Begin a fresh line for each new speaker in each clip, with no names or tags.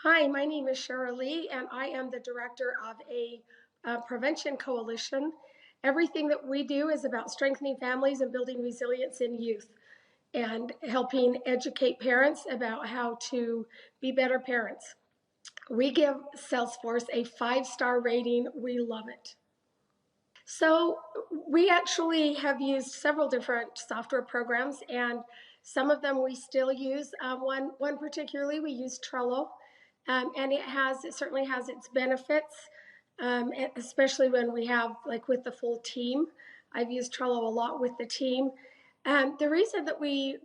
Hi, my name is Cheryl Lee, and I am the director of a prevention coalition. Everything that we do is about strengthening families and building resilience in youth and helping educate parents about how to be better parents. We give Salesforce a 5-star rating. We love it. So we actually have used several different software programs, and some of them we still use. One particularly we use Trello, and it certainly has its benefits, especially when we have like with the full team. I've used Trello a lot with the team. The reason that we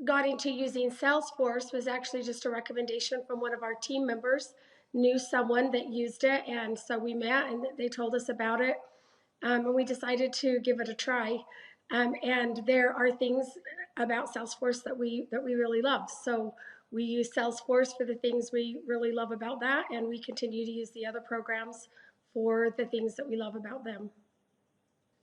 got into using Salesforce was actually just a recommendation from one of our team members, knew someone that used it, and so we met and they told us about it, and we decided to give it a try. And there are things about Salesforce that we really love. So we use Salesforce for the things we really love about that, and we continue to use the other programs for the things that we love about them.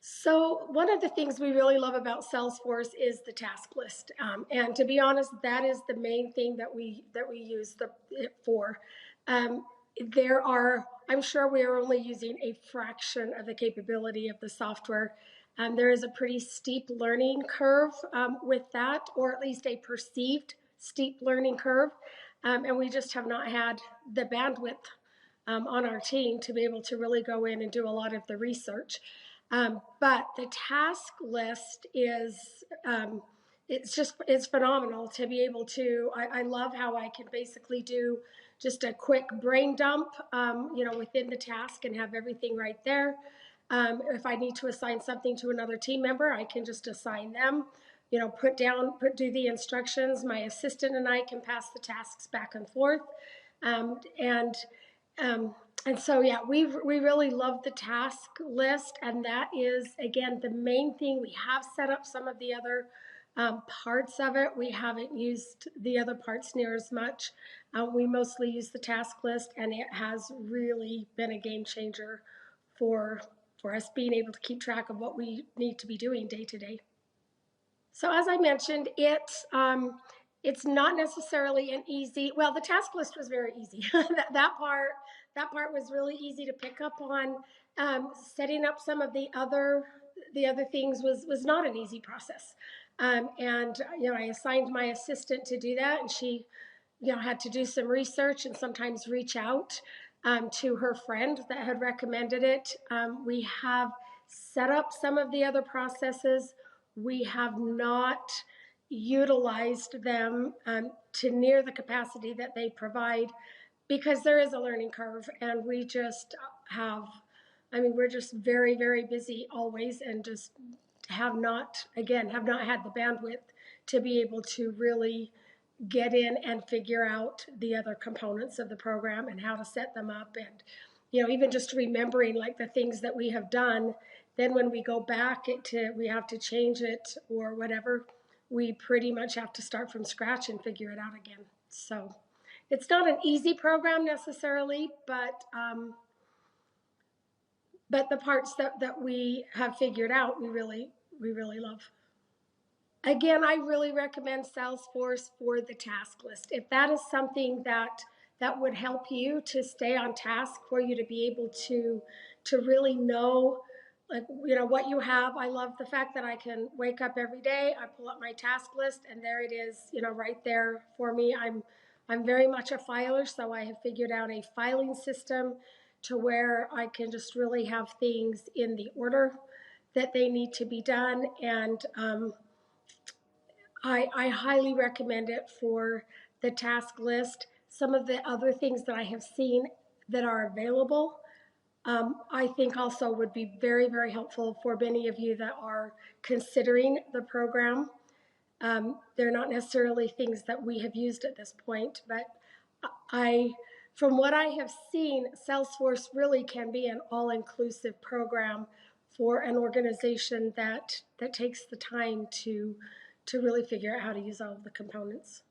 So one of the things we really love about Salesforce is the task list, and to be honest, that is the main thing that we use it for. There are, I'm sure we are only using a fraction of the capability of the software. There is a pretty steep learning curve with that, or at least a perceived steep learning curve, and we just have not had the bandwidth on our team to be able to really go in and do a lot of the research. But the task list is, it's phenomenal to be able to, I love how I can basically do just a quick brain dump, within the task and have everything right there. If I need to assign something to another team member, I can just assign them, do the instructions. My assistant and I can pass the tasks back and forth. And um, and so, yeah, we really love the task list, and that is, again, the main thing. We have set up some of the other parts of it. We haven't used the other parts near as much. We mostly use the task list, and it has really been a game changer for us being able to keep track of what we need to be doing day to day. So as I mentioned, it's not necessarily an easy. Well, the task list was very easy. that part was really easy to pick up on. Setting up some of the other things was not an easy process. And I assigned my assistant to do that, and she had to do some research and sometimes reach out to her friend that had recommended it. We have set up some of the other processes. We have not utilized them to near the capacity that they provide because there is a learning curve, and we just we're just very, very busy always, and just have not had the bandwidth to be able to really get in and figure out the other components of the program and how to set them up. And even just remembering like the things that we have done, then when we go back we have to change it or whatever, we pretty much have to start from scratch and figure it out again. So it's not an easy program necessarily, but the parts that we have figured out, we really love. Again, I really recommend Salesforce for the task list. If that is something that would help you to stay on task, for you to be able to really know, like, what you have. I love the fact that I can wake up every day, I pull up my task list, and there it is, right there for me. I'm very much a filer, so I have figured out a filing system to where I can just really have things in the order that they need to be done. And I highly recommend it for the task list. Some of the other things that I have seen that are available, I think also would be very, very helpful for many of you that are considering the program. They're not necessarily things that we have used at this point, but from what I have seen, Salesforce really can be an all-inclusive program for an organization that takes the time to really figure out how to use all of the components.